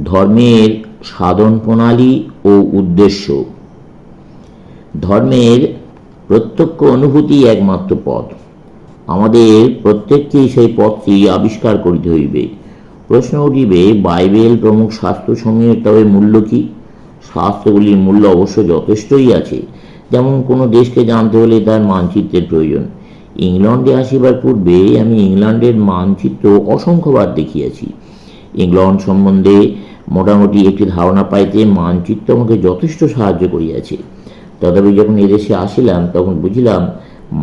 ধর্মের সাধন প্রণালী ও উদ্দেশ্য। ধর্মের প্রত্যক্ষ অনুভূতি একমাত্র পথ। আমাদের প্রত্যেককেই সেই পথটি আবিষ্কার করিতে হইবে। প্রশ্ন উঠিবে, বাইবেল প্রমুখ শাস্ত্রসমূহের তবে মূল্য কি? শাস্ত্রগুলির মূল্য অবশ্য যথেষ্টই আছে। যেমন কোনো দেশকে জানতে হলে তার মানচিত্রের প্রয়োজন। ইংল্যান্ডে আসিবার পূর্বে আমি ইংল্যান্ডের মানচিত্র অসংখ্যবার দেখিয়াছি। ইংল্যান্ড সম্বন্ধে মোটামুটি একটি ধারণা পাইতে মানচিত্র আমাকে যথেষ্ট সাহায্য করিয়াছে। তথাপি যখন এদেশে আসিলাম তখন বুঝিলাম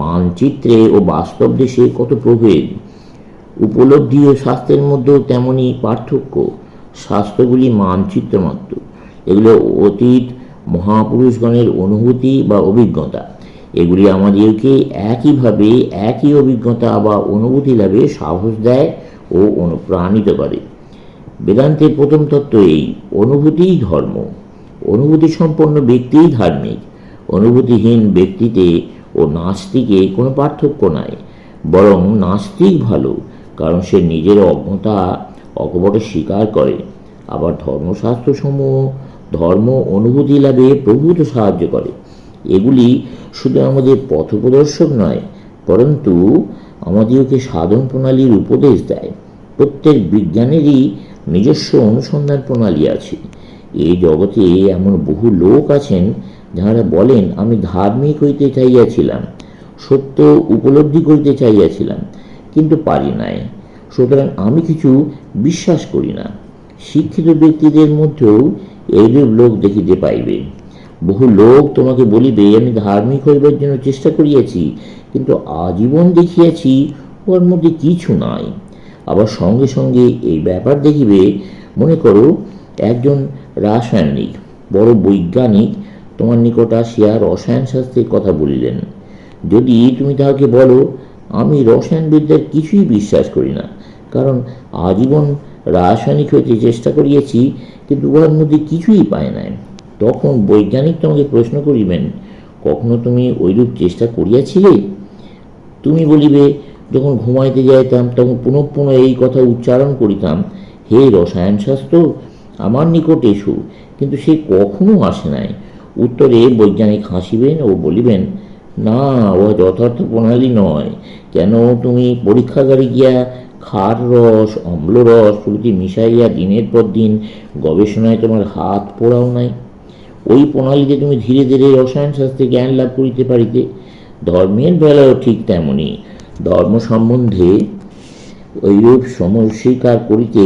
মানচিত্রে ও বাস্তব দেশে কত প্রভেদ। উপলব্ধি ও শাস্ত্রের মধ্যেও তেমনই পার্থক্য। শাস্ত্রগুলি মানচিত্র মাত্র, এগুলো অতীত মহাপুরুষগণের অনুভূতি বা অভিজ্ঞতা। এগুলি আমাদেরকে একইভাবে একই অভিজ্ঞতা বা অনুভূতি লাভে সাহস দেয় ও অনুপ্রাণিত করে। বেদান্তের প্রথম তত্ত্ব এই, অনুভূতিই ধর্ম। অনুভূতি সম্পন্ন ব্যক্তিই ধার্মিক। অনুভূতিহীন ব্যক্তিতে ও নাস্তিকে কোনো পার্থক্য নাই, বরং নাস্তিক ভালো, কারণ সে নিজের অজ্ঞতা অকপটে স্বীকার করে। আবার ধর্মশাস্ত্রসমূহ ধর্ম অনুভূতি লাভে প্রভূত সাহায্য করে। এগুলি শুধু আমাদের পথপ্রদর্শক নয়, পরন্তু আমাদেরকে সাধন প্রণালীর উপদেশ দেয়। প্রত্যেক বিজ্ঞানেরই নিজস্ব অনুসন্ধান প্রণালী আছে। এই জগতে এমন বহু লোক আছেন যাহারা বলেন, আমি ধার্মিক হইতে চাইয়াছিলাম, সত্য উপলব্ধি করিতে চাইয়াছিলাম, কিন্তু পারি নাই, সুতরাং আমি কিছু বিশ্বাস করি না। শিক্ষিত ব্যক্তিদের মধ্যেও এইরূপ লোক দেখিতে পাইবে। বহু লোক তোমাকে বলিবে, আমি ধার্মিক হইবার জন্য চেষ্টা করিয়াছি, কিন্তু আজীবন দেখিয়াছি ওর মধ্যে কিছু নাই। আবার সঙ্গে সঙ্গে এই ব্যাপার দেখিবে, মনে করো একজন রাসায়নিক বড় বৈজ্ঞানিক তোমার নিকট আসিয়া রসায়ন শাস্ত্রের কথা বলিলেন। যদি তুমি তাহাকে বলো, আমি রসায়নবিদ্যার কিছুই বিশ্বাস করি না, কারণ আজীবন রাসায়নিক হইতে চেষ্টা করিয়াছি, কিন্তু উহার মধ্যে কিছুই পায় নাই, তখন বৈজ্ঞানিক তোমাকে প্রশ্ন করিবেন, কখনো তুমি ঐরূপ চেষ্টা করিয়াছিলে? তুমি বলিবে, যখন ঘুমাইতে যাইতাম তখন পুনঃ পুনঃ এই কথা উচ্চারণ করিতাম, হে রসায়নশাস্ত্র, আমার নিকট এসো, কিন্তু সে কখনো আসে নাই। উত্তরে বৈজ্ঞানিক হাসিবেন ও বলিবেন, না, ও যথার্থ প্রণালী নয়। কেন তুমি পরীক্ষাগারে গিয়া ক্ষার রস অম্ল রস প্রভৃতি মিশাইয়া দিনের পর দিন গবেষণায় তোমার হাত পোড়াও নাই? ওই প্রণালীতে তুমি ধীরে ধীরে রসায়নশাস্ত্রে জ্ঞান লাভ করিতে পারিতে। ধর্মের বেলাও ঠিক তেমনই। ধর্ম সম্বন্ধে ঐরূপ সময় স্বীকার করিতে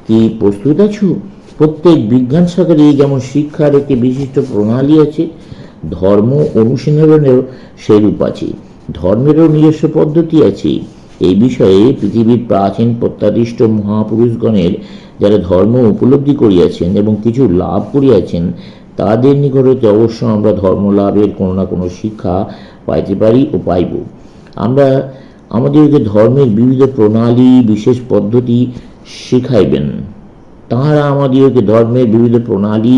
কি প্রস্তুত আছো? প্রত্যেক বিজ্ঞান শাখারই যেমন শিক্ষার একটি বিশিষ্ট প্রণালী আছে, ধর্ম অনুশীলনেরও সেরূপ আছে। ধর্মেরও নিজস্ব পদ্ধতি আছে। এই বিষয়ে পৃথিবীর প্রাচীন প্রত্যাদিষ্ট মহাপুরুষগণের যারা ধর্ম উপলব্ধি করিয়াছেন এবং কিছু লাভ করিয়াছেন, তাদের নিকট হইতে অবশ্য আমরা ধর্ম লাভের কোনো না কোনো শিক্ষা পাইতে পারি ও পাইব। আমরা আমাদেরকে ধর্মের বিবিধ প্রণালী বিশেষ পদ্ধতি শিখাইবেন। তাঁহারা আমাদেরকে ধর্মের বিবিধ প্রণালী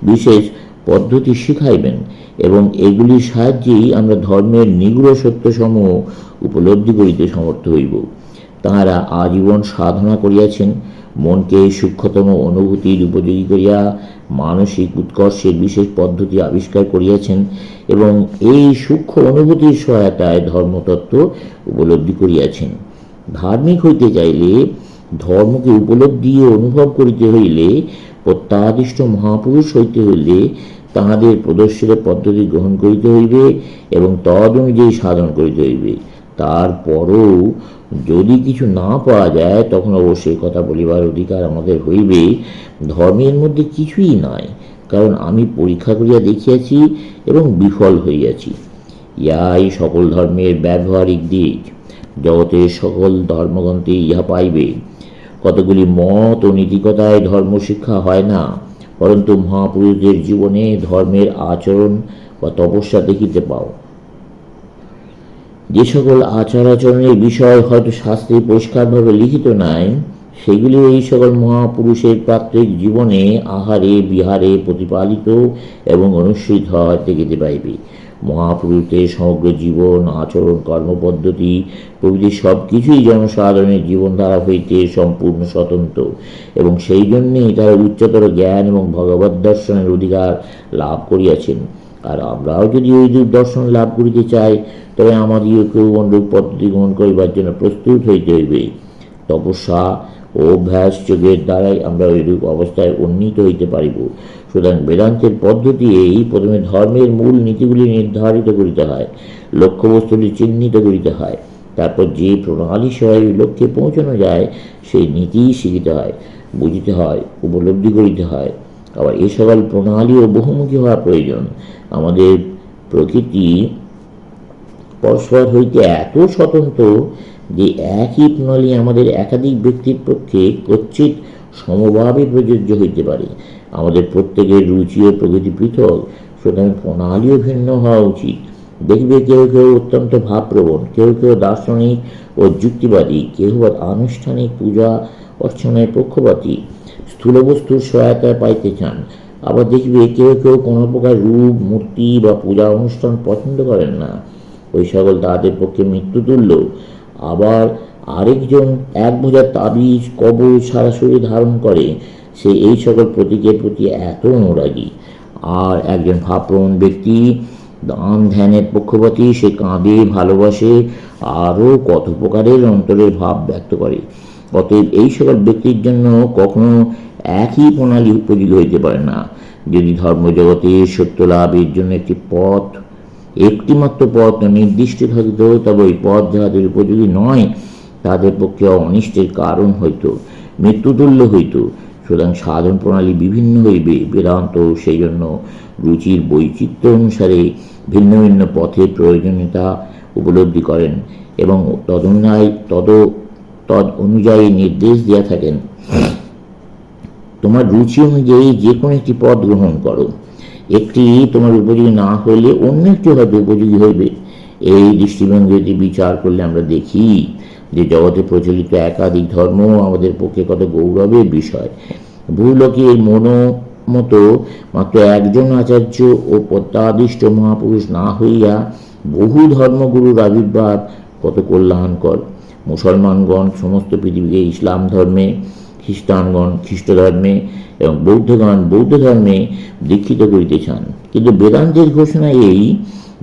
বিশেষ পদ্ধতি শিখাইবেন এবং এগুলির সাহায্যেই আমরা ধর্মের নিগূঢ় সত্যসমূহ উপলব্ধি করিতে সমর্থ হইব। তাঁহারা আজীবন সাধনা করিয়াছেন, মনকে সূক্ষ্মতম অনুভূতির উপযোগী করিয়া মানসিক উৎকর্ষের বিশেষ পদ্ধতি আবিষ্কার করিয়াছেন এবং এই সূক্ষ্ম অনুভূতির সহায়তায় ধর্মতত্ত্ব উপলব্ধি করিয়াছেন। ধার্মিক হইতে চাইলে, ধর্মকে উপলব্ধি ও অনুভব করিতে হইলে, প্রত্যাদিষ্ট মহাপুরুষ হইতে হইলে তাহাদের প্রদর্শিত পদ্ধতি গ্রহণ করিতে হইবে এবং তদ অনুযায়ী সাধন করিতে হইবে। তারপরও যদি কিছু না পাওয়া যায়, তখন অবশ্যই কথা বলিবার অধিকার আমাদের হইবে, ধর্মের মধ্যে কিছুই নাই, কারণ আমি পরীক্ষা করিয়া দেখিয়াছি এবং বিফল হইয়াছি। ইহাই সকল ধর্মের ব্যবহারিক দিক। জগতের সকল ধর্মগ্রন্থে ইহা পাইবে। কতগুলি মত ও নীতিকথায় ধর্ম শিক্ষা হয় না, পরন্তু মহাপুরুষদের জীবনে ধর্মের আচরণ বা তপস্যা দেখিতে পাও। যে সকল আচার আচরণের বিষয় হয়তো শাস্ত্রে পরিষ্কারভাবে লিখিত নাই, সেগুলি এই সকল মহাপুরুষের প্রাত্যহিক জীবনে আহারে বিহারে প্রতিপালিত এবং অনুসৃত হয় দেখিতে পাইবে। মহাপুরুষদের সমগ্র জীবন, আচরণ, কর্মপদ্ধতি প্রভৃতি সব কিছুই জনসাধারণের জীবনধারা হইতে সম্পূর্ণ স্বতন্ত্র, এবং সেই জন্যেই তারা উচ্চতর জ্ঞান এবং ভগবৎ দর্শনের অধিকার লাভ করিয়াছেন। আর আমরাও যদি ওই দর্শন লাভ করিতে চাই, তবে আমাদিগকেও অনুরূপ পদ্ধতি গ্রহণ করিবার জন্য প্রস্তুত হইতে হইবে। তপস্যা ও অভ্যাস যোগের দ্বারাই আমরা ওইরূপ অবস্থায় উন্নীত হইতে পারিব। সুতরাং বেদান্তের পদ্ধতি এই প্রথমে ধর্মের মূল নীতিগুলি নির্ধারিত করিতে হয়, লক্ষ্যবস্তুটি চিহ্নিত করিতে হয়, তারপর যে প্রণালী সহায় লক্ষ্যে পৌঁছানো যায় সেই নীতি শিখিতে হয়, বুঝিতে হয়, উপলব্ধি করিতে হয়। আবার এ সকল প্রণালীও বহুমুখী হওয়া প্রয়োজন। আমাদের প্রকৃতি পরস্পর হইতে এত স্বতন্ত্র যে একই প্রণালী আমাদের একাধিক ব্যক্তির পক্ষে কচ্ছিৎ সমভাবে প্রযোজ্য হইতে পারে। আমাদের প্রত্যেকের রুচি ও প্রকৃতি পৃথক, সুতরাং প্রণালীও ভিন্ন হওয়া উচিত। দেখবে কেউ কেউ অত্যন্ত ভাবপ্রবণ, কেউ কেউ দার্শনিক ও যুক্তিবাদী, কেউ আনুষ্ঠানিক পূজা অর্চনায় পক্ষপাতী, স্থূল বস্তুর সহায়তা পাইতে চান। আবার দেখবে কেউ কেউ কোনো প্রকার রূপ, মূর্তি বা পূজা অনুষ্ঠান পছন্দ করেন না, ওই সকল তাদের পক্ষে মৃত্যুতুল্য। আবার আরেকজন এক বোঝা তাবিজ, কবচ সারা শরীরে ধারণ করে, সে এই সকল প্রতীকের প্রতি এত অনুরাগী। আর একজন ভাবপ্রবণ ব্যক্তি, দান ধ্যানের পক্ষপাতী, সে কাঁদে, ভালোবাসে, আরও কত প্রকারের অন্তরের ভাব ব্যক্ত করে। অতএব এই সকল ব্যক্তির জন্য কখনো একই প্রণালী উপযোগী হইতে পারে না। যদি ধর্মজগতে সত্য লাভের জন্য একটিমাত্র পথ নির্দিষ্ট থাকিত, তবে ওই পথ যাহাদের উপযোগী নয়, তাদের পক্ষে অনিষ্টের কারণ হইত, মৃত্যুতুল্য হইত। সুতরাং সাধন প্রণালী বিভিন্ন হইবে। বেদান্ত সেই জন্য রুচির বৈচিত্র্য অনুসারে ভিন্ন ভিন্ন পথের প্রয়োজনীয়তা উপলব্ধি করেন এবং তদ অনুযায়ী নির্দেশ দিয়া থাকেন। তোমার রুচি অনুযায়ী যে কোনো একটি পথ গ্রহণ করো। একটি তোমার উপযোগী না হইলে অন্য একটি হয়তো উপযোগী হইবে। এই দৃষ্টিভঙ্গিতে বিচার করলে আমরা দেখি যে জগতে প্রচলিত একাধিক ধর্ম আমাদের পক্ষে কত গৌরবের বিষয়। ভূলোকে এই মতো মাত্র একজন আচার্য ও প্রত্যাদিষ্ট মহাপুরুষ না হইয়া বহু ধর্মগুরুর আবির্ভাব কত কল্যাণকর। মুসলমানগণ সমস্ত পৃথিবীকে ইসলাম ধর্মে, খ্রিস্টানগণ খ্রিস্ট ধর্মে এবং বৌদ্ধগণ বৌদ্ধ ধর্মে দীক্ষিত করিতে চান। কিন্তু বেদান্তের ঘোষণা এই,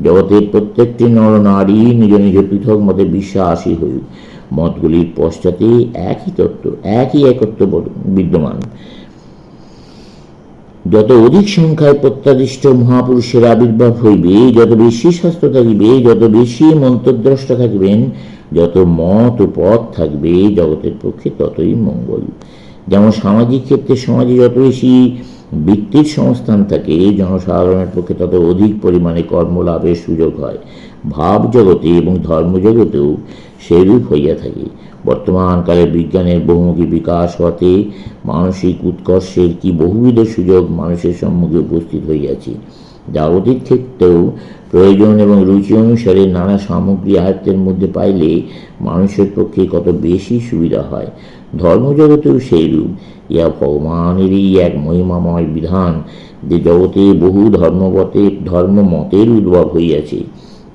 জগতের প্রত্যেকটি নর নারী নিজ নিজ পৃথক মতে বিশ্বাসী হইল। মতগুলির পশ্চাতে একই তত্ত্ব, একই একত্ব বিদ্যমান। যত অধিক সংখ্যায় প্রত্যাদিষ্ট মহাপুরুষের আবির্ভাব হইবে, যত বেশি শাস্ত্র থাকিবে, যত বেশি মন্ত্রদ্রষ্টা থাকিবেন, যত মত ও পথ থাকবে, জগতের পক্ষে ততই মঙ্গল। যেমন সামাজিক ক্ষেত্রে সমাজে যত বেশি বৃত্তির সংস্থান থাকে, জনসাধারণের পক্ষে তত অধিক পরিমাণে কর্মলাভের সুযোগ হয়। ভাব জগতে এবং ধর্মজগতেও সেরূপ হইয়া থাকে। বর্তমানকালে বিজ্ঞানের বহুমুখী বিকাশ হতে মানসিক উৎকর্ষের কি বহুবিধ সুযোগ মানুষের সম্মুখে উপস্থিত হইয়াছে। জাগতিক ক্ষেত্রেও প্রয়োজন এবং রুচি অনুসারে নানা সামগ্রী আয়ত্তের মধ্যে পাইলে মানুষের পক্ষে কত বেশি সুবিধা হয়। ধর্মজগতেও সেইরূপ। ইহা ভগবানেরই এক মহিমাময় বিধান যে জগতে বহু ধর্মমতের উদ্ভব হইয়াছে।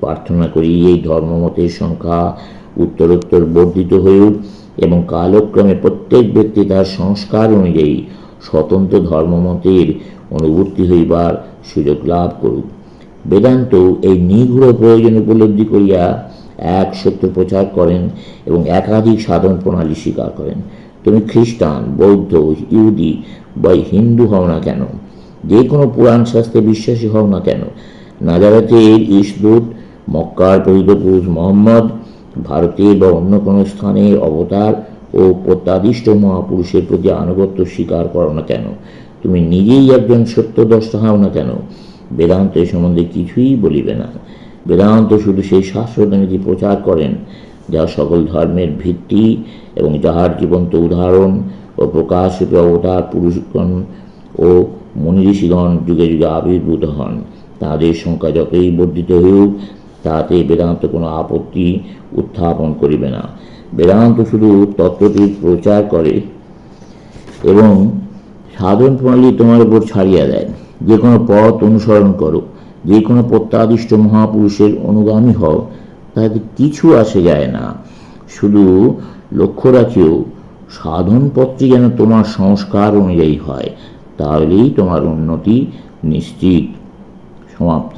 প্রার্থনা করি এই ধর্মমতের সংখ্যা উত্তরোত্তর বর্ধিত হইউক এবং কালক্রমে প্রত্যেক ব্যক্তি তার সংস্কার অনুযায়ী স্বতন্ত্র ধর্মমতের অনুভূতি হইবার সুযোগ লাভ করুক। বেদান্ত এই নিগূঢ় প্রয়োজন উপলব্ধি করিয়া এক সত্য প্রচার করেন এবং একাধিক সাধন প্রণালী স্বীকার করেন। তুমি খ্রিস্টান, বৌদ্ধ, ইহুদি বা হিন্দু হও না কেন, যে কোনো পুরাণ শাস্ত্রে বিশ্বাসী হও না কেন, নাজারেতের ইসদূত, মক্কার পবিত্র পুরুষ মোহাম্মদ, ভারতে বা অন্য কোনো স্থানে অবতার ও প্রত্যাদিষ্ট মহাপুরুষের প্রতি আনুগত্য স্বীকার করো না কেন, তুমি নিজেই একজন সত্যদ্রষ্টা হও না কেন, বেদান্ত এ সম্বন্ধে কিছুই বলিবে না। বেদান্ত শুধু সেই শাশ্বত নীতি প্রচার করেন যা সকল ধর্মের ভিত্তি এবং যাহার জীবন্ত উদাহরণ ও প্রকাশরূপে অবতার পুরুষগণ ও মুনি ঋষিগণ যুগে যুগে আবির্ভূত হন। তাদের সংখ্যা যতই বর্ধিত হউক, তাতে বেদান্ত কোনো আপত্তি উত্থাপন করিবে না। বেদান্ত শুধু তত্ত্বটি প্রচার করে এবং সাধন প্রণালী তোমার উপর ছাড়িয়া দেয়। যে কোনো পথ অনুসরণ করো, যে কোনো প্রত্যাদিষ্ট মহাপুরুষের অনুগামী হও, তাতে কিছু আসে যায় না। শুধু লক্ষ্য রাখিও সাধনপত্রী যেন তোমার সংস্কার অনুযায়ী হয়, তাহলেই তোমার উন্নতি নিশ্চিত। সমাপ্ত।